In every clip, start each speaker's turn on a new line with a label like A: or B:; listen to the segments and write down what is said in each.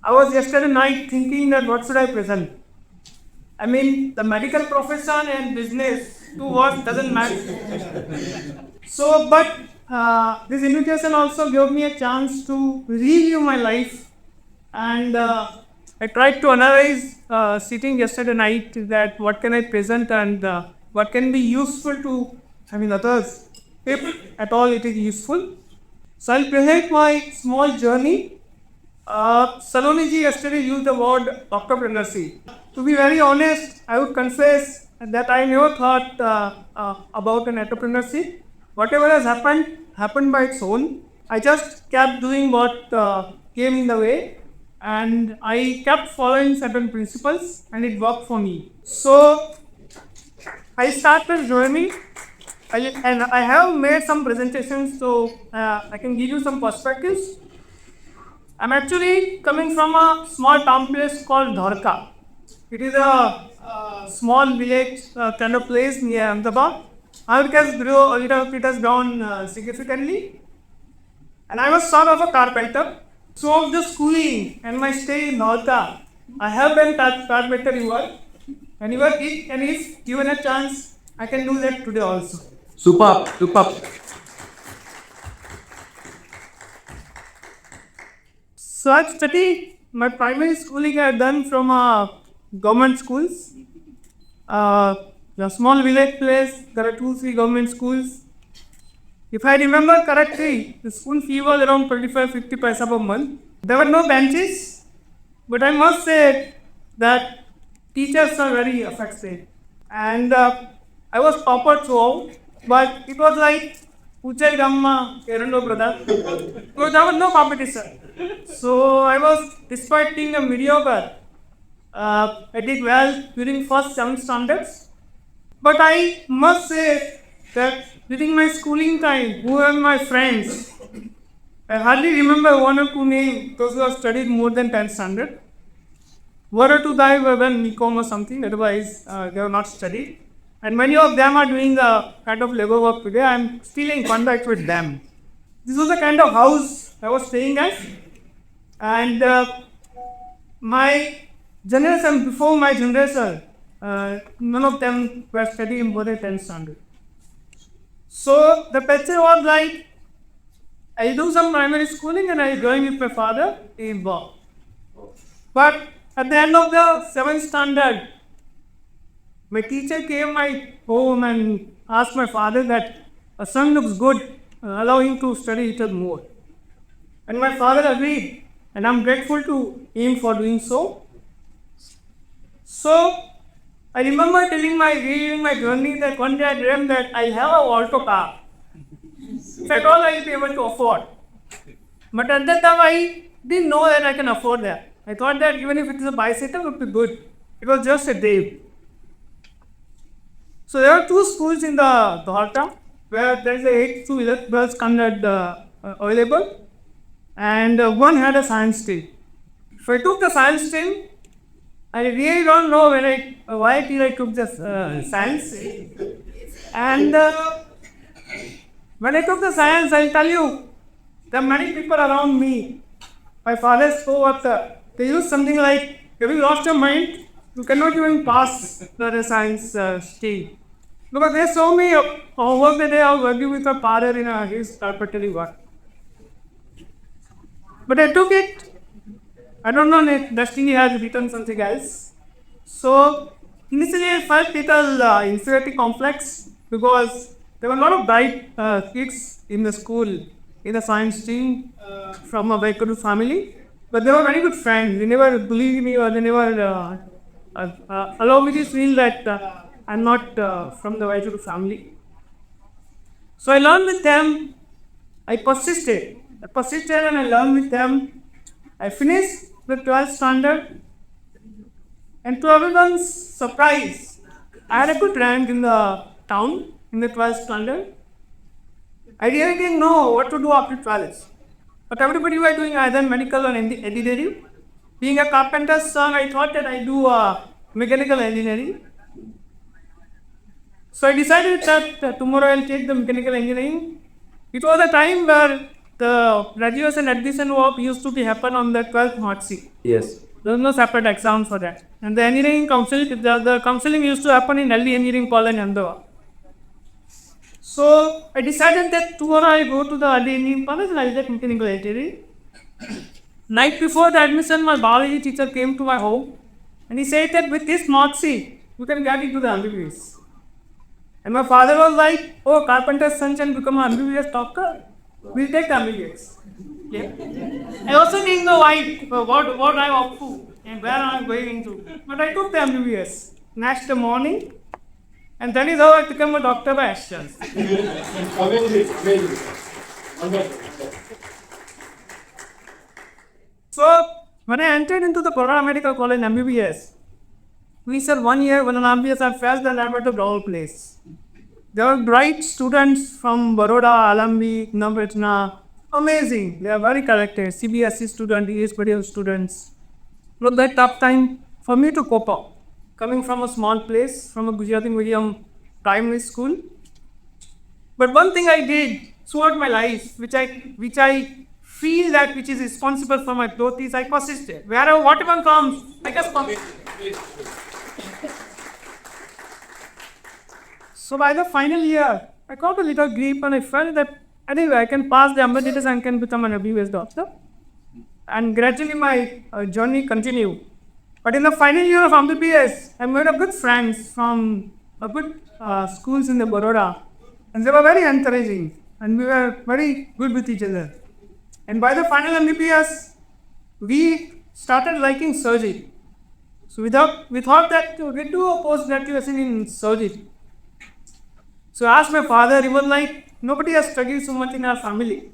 A: I was yesterday night thinking that what should I present. I mean, the medical profession and business, two words doesn't match. So, but this invitation also gave me a chance to review my life, and I tried to analyze sitting yesterday night that what can I present and what can be useful to, others, if at all it is useful. So I'll present my small journey. Saloniji yesterday used the word entrepreneurship. To be very honest, I would confess that I never thought about an entrepreneurship. Whatever has happened by its own. I just kept doing what came in the way, and I kept following certain principles, and it worked for me. So I started journey. And I have made some presentations, so I can give you some perspectives. I'm actually coming from a small town place called Dharka. It is a small village kind of place near Ahmedabad. It has grown significantly. And I was son of a carpenter. So of the schooling and my stay in Dharka, I have been carpenter work. And if given a chance, I can do that today also.
B: Superb, superb.
A: So I've studied my primary schooling I had done from government schools. A small village place, there are 2-3 government schools. If I remember correctly, the school fee was around 25-50 paisa per month. There were no benches, but I must say that teachers are very affectionate. And I was topper throughout, but it was like Uchai Gamma, Kerando brother. So there was no competition. So I was, despite being a mediocre, I did well during first 7 standards. But I must say that during my schooling time, who were my friends, I hardly remember 1 or 2 names, those who have studied more than 10 standard. 1 or 2 guys were done BCom or something, otherwise they were not studied. And many of them are doing the kind of labor work today. I am still in contact with them. This was the kind of house I was staying at. And my generation, before my generation, none of them were studying more than 10th standard. So the picture was like, I do some primary schooling and I join with my father in Bob. But at the end of the 7th standard, my teacher came my home and asked my father that a son looks good, allow him to study little more. And my father agreed, and I'm grateful to him for doing so. So I remember reading my journey that one day I dreamed that I have a Alto car. If at all I will be able to afford. But at that time I didn't know that I can afford that. I thought that even if it is a bicycle, it would be good. It was just a day. So there are 2 schools in the Dharka where there is a 8 to 12 standard available, and one had a science stream. So I took the science stream. I really don't know why I took this science stream. And when I took the science, I'll tell you, there are many people around me. My father spoke they used something like, have you lost your mind? You cannot even pass the science stream. Because they saw me work that day I was working with my father in his carpentry work. But I took it. I don't know if destiny has written something else. So initially I felt little inferiority complex because there were a lot of bright kids in the school in the science stream from a very good family. But they were very good friends. They never bullied me or they never allowed me to feel that I'm not from the very good family. So I learned with them. I persisted and I learned with them. I finished the 12th standard, and to everyone's surprise, I had a good rank in the town in the 12th standard. I really didn't know what to do after 12th. But everybody was doing either medical or engineering. Being a carpenter's son, I thought that I do mechanical engineering. So I decided that tomorrow I'll take the mechanical engineering. It was a time where the graduation admission work used to be happen on the 12th March.
B: Yes.
A: There was no separate exam for that. And the engineering council, the counseling used to happen in early engineering college in Ahmedabad. So I decided that tomorrow I go to the early engineering college and I'll get mechanical engineering. Night before the admission, my biology teacher came to my home and he said that with this mark sheet, you can get into the MBBS. And my father was like, oh, carpenter's son can become an MBBS doctor. We'll take the MBBS. Yeah. I also didn't know what I'm up to and where I'm going into. But I took the MBBS next morning, and that is how I became a doctor by accident. So, when I entered into the Corona Medical College MBBS, we said 1 year, 1.5 years, I felt that I went to the wrong place. There were bright students from Baroda, Alambi, Navratna. Amazing. They are very character. CBSE student, ES medium students. It was that tough time for me to cope up. Coming from a small place, from a Gujarati medium primary school. But one thing I did throughout my life, which I feel that which is responsible for my growth, is I persisted. Wherever whatever comes, I just persist. So by the final year, I got a little grief and I felt that anyway, I can pass the emeritus and can become an MBBS doctor. And gradually my journey continued. But in the final year of MBBS, I made a good friends from a good schools in the Baroda. And they were very encouraging. And we were very good with each other. And by the final MBBS, we started liking surgery. So we thought that we do a post-graduation in surgery. So I asked my father, he was like, nobody has studied so much in our family.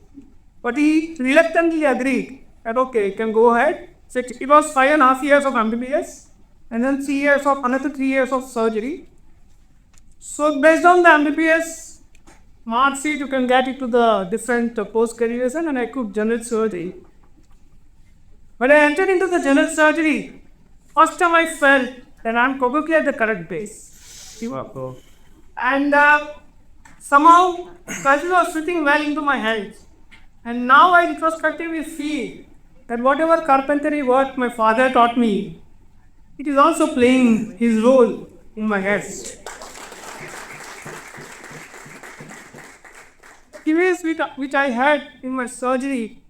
A: But he reluctantly agreed that okay, you can go ahead. So it was 5.5 years of MBBS and then another 3 years of surgery. So based on the MBBS mark sheet, you can get into the different post-graduation, and I took general surgery. When I entered into the general surgery, first time I felt that I'm probably at the correct base. And somehow surgery was fitting well into my head. And now I retrospectively feel that whatever carpentry work my father taught me, it is also playing his role in my head. Experience which I had in my surgery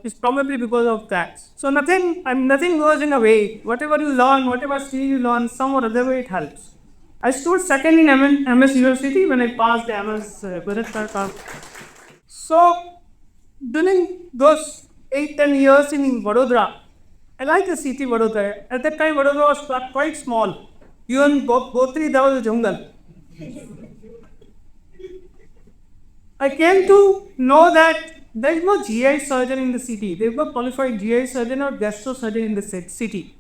A: is probably because of that. So nothing goes in a way. Whatever you learn, whatever skill you learn, some or other way it helps. I stood second in MS University when I passed the MS. So during those 8-10 years in Vadodara, I like the city Vadodara. At that time, Vadodara was quite small. Even Gotri, there was a jungle. I came to know that there is no GI surgeon in the city. There is no qualified GI surgeon or gastro surgeon in the city.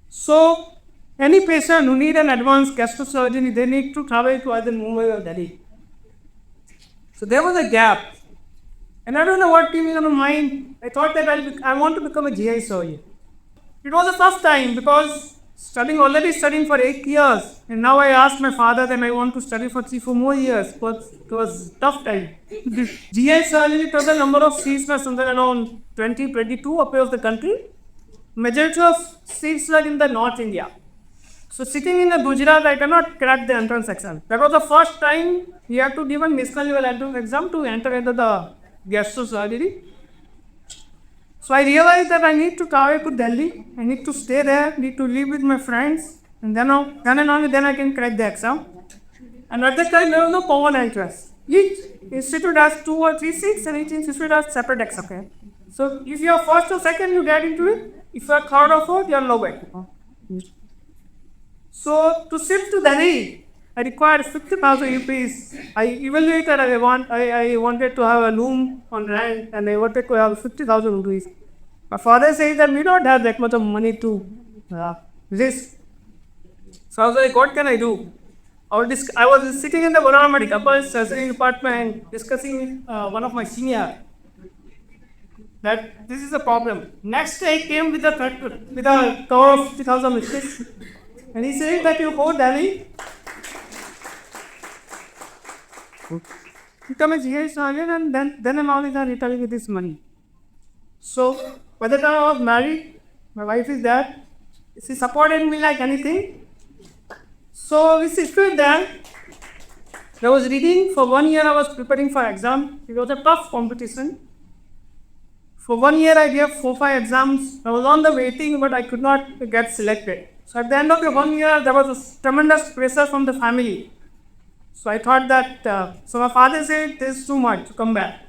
A: So, any patient who need an advanced gastro surgery, they need to travel to either Mumbai or Delhi. So there was a gap. And I don't know what came in my mind. I thought that I want to become a GI surgeon. It was a tough time because already studying for 8 years. And now I asked my father that I want to study for 3-4 more years. But it was a tough time. GI surgery total number of seats were somewhere around 20-22 across the country. Majority of seats were in the North India. So sitting in the Gujarat, I cannot crack the entrance exam. That was the first time we had to give a national level entrance exam to enter into the gastro surgery. So I realized that I need to travel to Delhi. I need to stay there, need to live with my friends, and then and only then I can crack the exam. And at that time, there was no common entrance. Each institute has 2 or 3 seats, and each institute has separate exam. Okay? So if you are first or second, you get into it. If you are third or fourth, you are nowhere. So to shift to Delhi, I required 50,000 rupees. I evaluated. I wanted to have a room on rent, and I wanted to have 50,000 rupees. My father says that we don't have that much of money to risk. So I was like, what can I do? I was sitting in the Corona Medical surgery department discussing with one of my seniors that this is a problem. Next day, I came with a cover of 50,000 rupees. And he said that you go Delhi. become a GI surgeon, and then I'm only done Italy with this money. So by the time I was married, my wife is there. She supported me like anything. So we sit there. I was reading for 1 year. I was preparing for exam. It was a tough competition. For 1 year, I gave 4-5 exams. I was on the waiting, but I could not get selected. So at the end of the 1 year, there was a tremendous pressure from the family. So I thought that, so my father said, this is too much to come back.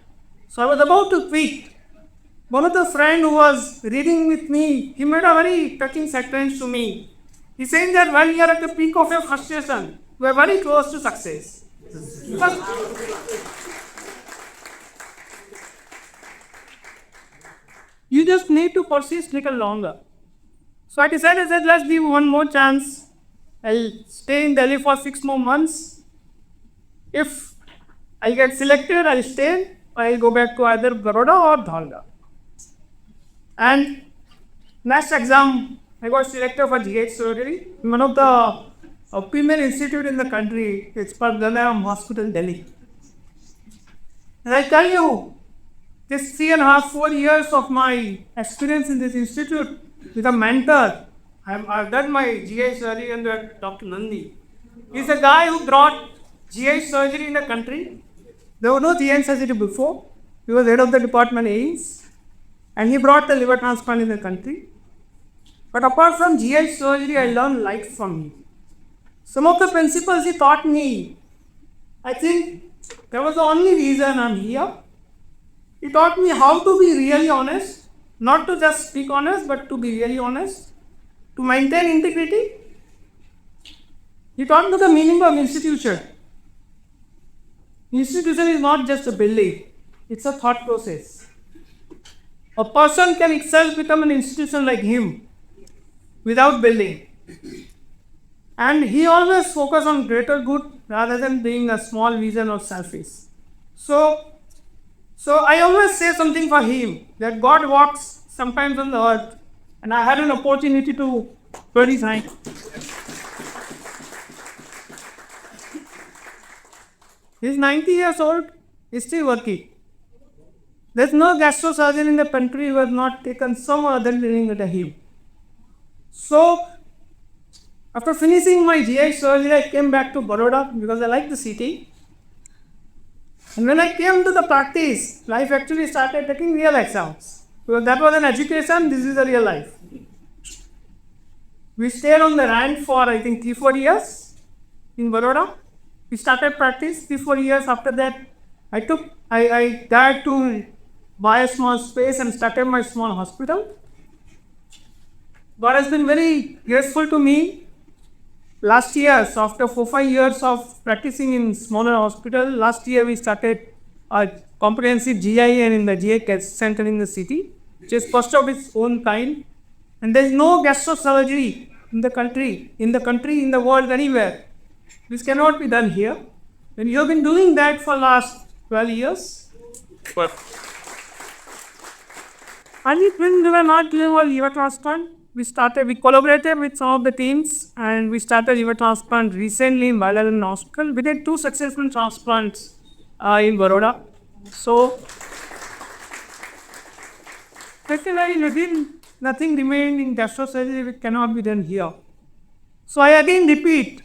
A: So I was about to quit. One of the friend who was reading with me, he made a very touching sentence to me. He said that when you are at the peak of your frustration, you are very close to success. You just need to persist little longer. So I decided that let's give one more chance. I'll stay in Delhi for 6 more months. If I get selected, I'll stay. I'll go back to either Baroda or Dhalga. And next exam, I got selected for GH surgery. One of the premier institute in the country. It's Parganam Hospital, Delhi. And I tell you, this 3.5-4 years of my experience in this institute with a mentor, I've done my GI surgery under Dr. Nandi. He's a guy who brought GI surgery in the country. There was no GI surgery before. He was head of the department AIMS. And he brought the liver transplant in the country. But apart from GI surgery, I learned life from him. Some of the principles he taught me, I think that was the only reason I'm here. He taught me how to be really honest, not to just speak honest, but to be really honest, to maintain integrity. He taught me the meaning of institution. Institution is not just a building, it's a thought process. A person can itself become an institution like him without building. And he always focused on greater good rather than being a small vision or selfish. So I always say something for him, that God walks sometimes on the earth, and I had an opportunity to very thank. He's 90 years old, he's still working. There's no gastrosurgeon in the country who has not taken some other training with him. So after finishing my GI surgery, I came back to Baroda because I like the city. And when I came to the practice, life actually started taking real exams. Because that was an education, this is a real life. We stayed on the rank for I think 3-4 years in Baroda. We started practice 3-4 years. After that, I dared to buy a small space and started my small hospital. God has been very graceful to me. Last year, so after 4-5 years of practicing in smaller hospital, last year we started a comprehensive GI and in the GI care center in the city, which is first of its own kind. And there is no gastrosurgery in the country, in the world, anywhere. This cannot be done here. And you have been doing that for last 12 years. But and when we were not doing our liver transplant, we collaborated with some of the teams and we started liver transplant recently in Balaran Hospital. We did 2 successful transplants in Baroda. So, nothing remained in gastrosurgery which cannot be done here. So I again repeat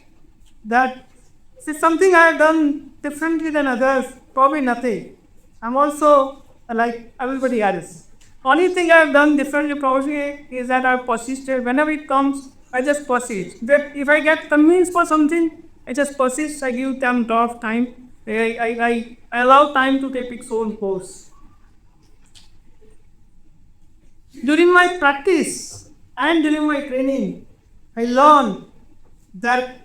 A: that this is something I have done differently than others, probably nothing. I'm also like everybody else. Only thing I have done differently probably is that I have persisted. Whenever it comes, I just persist. If I get convinced for something, I just persist. I give them a lot of time. I allow time to take its own course. During my practice and during my training, I learned that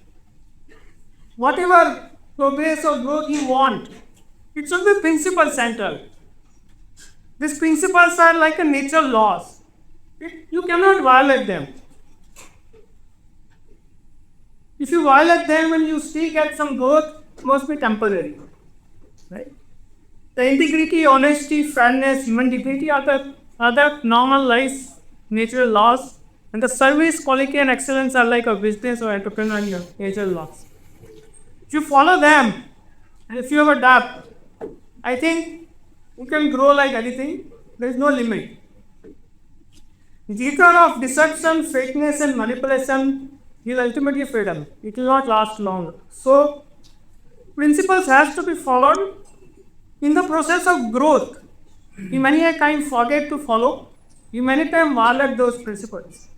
A: whatever progress or growth you want, it should be principle centered. These principles are like a nature laws. You cannot violate them. If you violate them and you still get some growth, it must be temporary. Right? The integrity, honesty, fairness, human dignity are the normal life, natural laws. And the service, quality and excellence are like a business or entrepreneurial natural laws. If you follow them, and if you have adapt, I think you can grow like anything. There is no limit. The ether of deception, fakeness, and manipulation is ultimately fatal. It will not last long. So, principles has to be followed in the process of growth. We many a time forget to follow. We many times violate those principles.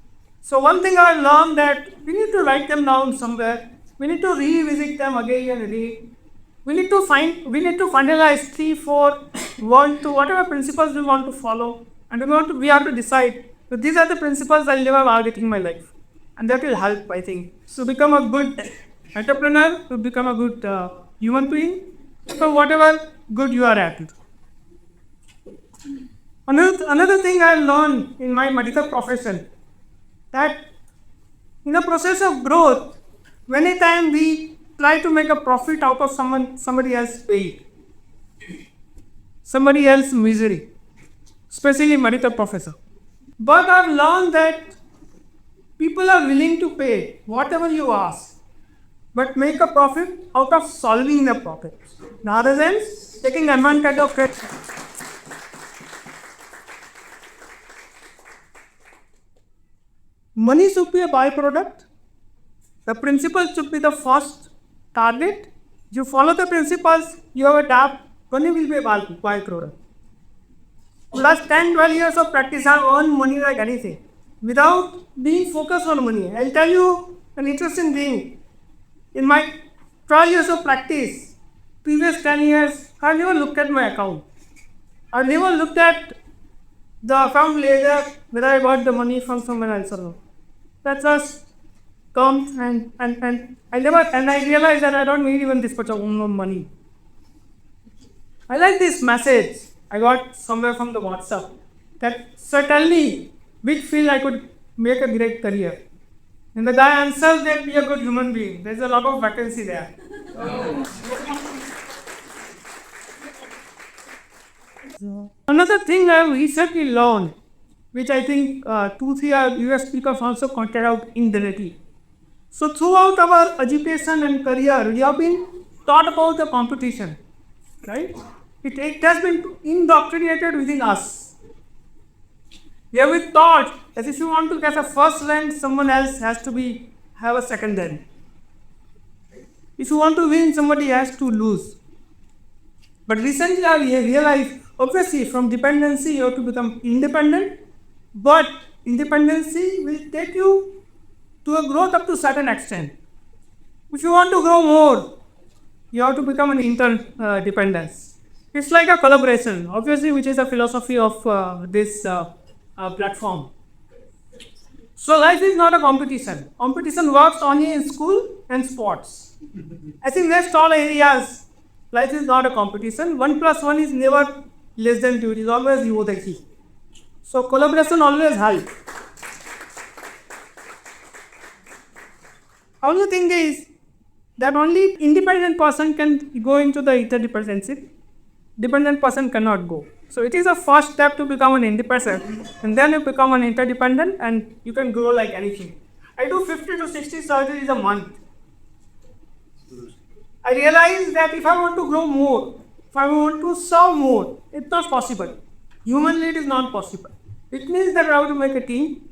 A: So one thing I learned that we need to write them down somewhere. We need to revisit them again and again. We need to finalize 3, 4, 1, 2, whatever principles we want to follow, and we have to decide that these are the principles I'll never violate in my life, and that will help, I think, to become a good entrepreneur, to become a good human being, for whatever good you are at. Another thing I learned in my medical profession, that in the process of growth, many times we try to make a profit out of somebody else's pain, somebody else's misery, especially medical professor. But I've learned that people are willing to pay whatever you ask, but make a profit out of solving the problem, rather than taking advantage of it. Money should be a byproduct. The principle should be the first target. You follow the principles, you have a tap, money will be a byproduct. Last 10, 12 years of practice, I have earned money like anything without being focused on money. I'll tell you an interesting thing. In my 12 years of practice, previous 10 years, I never looked at my account. I never looked at the account later whether I got the money from someone else or not. That just comes and I realized that I don't need even this much of money. I like this message I got somewhere from the WhatsApp that certainly which field I could make a great career. And the guy answers that be a good human being. There's a lot of vacancy there. Another thing I have recently learned, which I think 2-3 US speakers also pointed out indirectly. So throughout our education and career, we have been taught about the competition, right? It has been indoctrinated within us. We have been taught that if you want to get a first rank, someone else has to have a second rank. If you want to win, somebody has to lose. But recently I realized, obviously from dependency you have to become independent, but independency will take you to a growth up to a certain extent. If you want to grow more, you have to become an interdependence. It's like a collaboration, obviously, which is a philosophy of this platform. So life is not a competition. Competition works only in school and sports. I think next all areas, life is not a competition. 1 + 1 is never less than 2. It is always you the key. So collaboration always helps. Only thing is that only independent person can go into the interdependency. Dependent person cannot go. So it is a first step to become an independent, and then you become an interdependent, and you can grow like anything. I do 50 to 60 surgeries a month. I realize that if I want to grow more, if I want to serve more, it's not possible. Humanly, it is not possible. It means that I have to make a team,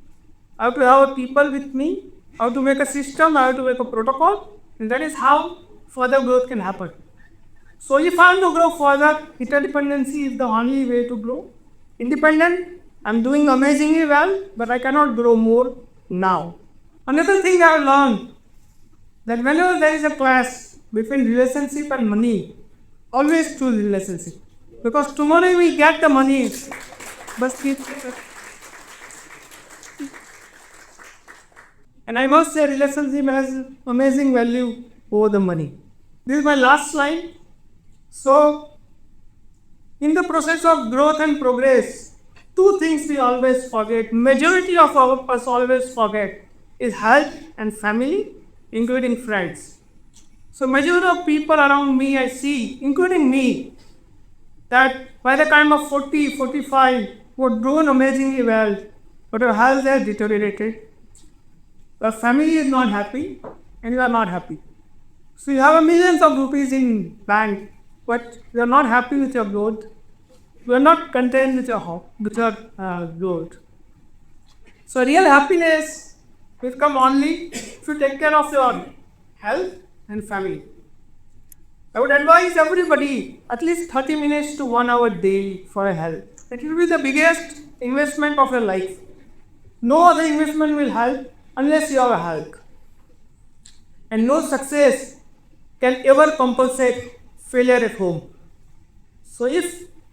A: I have to have people with me, I have to make a system, I have to make a protocol, and that is how further growth can happen. So if I want to grow further, interdependency is the only way to grow. Independent, I'm doing amazingly well, but I cannot grow more now. Another thing I have learned, that whenever there is a clash between relationship and money, always choose relationship. Because tomorrow we get the money, but and I must say relationship has amazing value over the money. This is my last slide. So, in the process of growth and progress, two things we always forget, majority of us always forget, is health and family, including friends. So, majority of people around me I see, including me, that by the time of 40, 45, were grown amazingly well, but your health has deteriorated, your family is not happy, and you are not happy. So you have millions of rupees in bank, but you are not happy with your growth. You are not content with your growth. So real happiness will come only if you take care of your health and family. I would advise everybody at least 30 minutes to 1 hour daily for a health. That will be the biggest investment of your life. No other investment will help unless you have a health. And no success can ever compensate failure at home. So if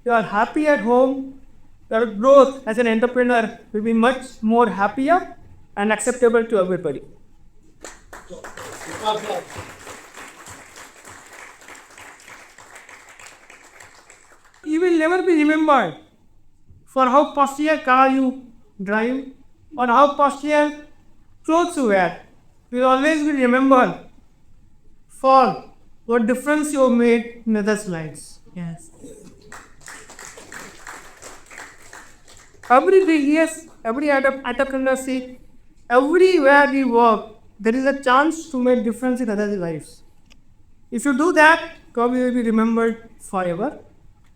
A: you are happy at home, your growth as an entrepreneur will be much more happier and acceptable to everybody. You will never be remembered for how posh a car you drive or how posh clothes you wear. You will always be remembered for what difference you made in others' lives. Yes. Every entrepreneurship, everywhere we work, there is a chance to make difference in others' lives. If you do that, God will be remembered forever.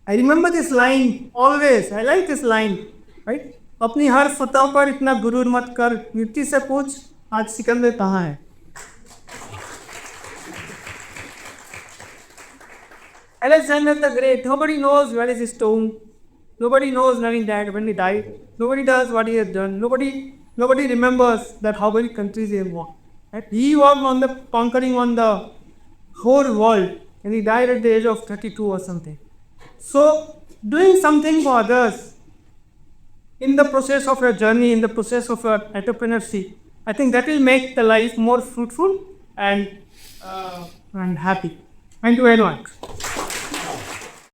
A: I remember this line always. I like this line, right? अपनी हर फतह पर इतना गुरूर मत कर, मिट्टी से पूछ आज सिकंदर कहाँ है? Alexander the Great. Nobody knows where is his tomb. Nobody knows when he died. Nobody does what he has done. Nobody remembers that how many countries he has won. Right? He was conquering on the whole world, and he died at the age of 32 or something. So, doing something for others in the process of your journey, in the process of your entrepreneurship, I think that will make the life more fruitful and happy. Thank you very much.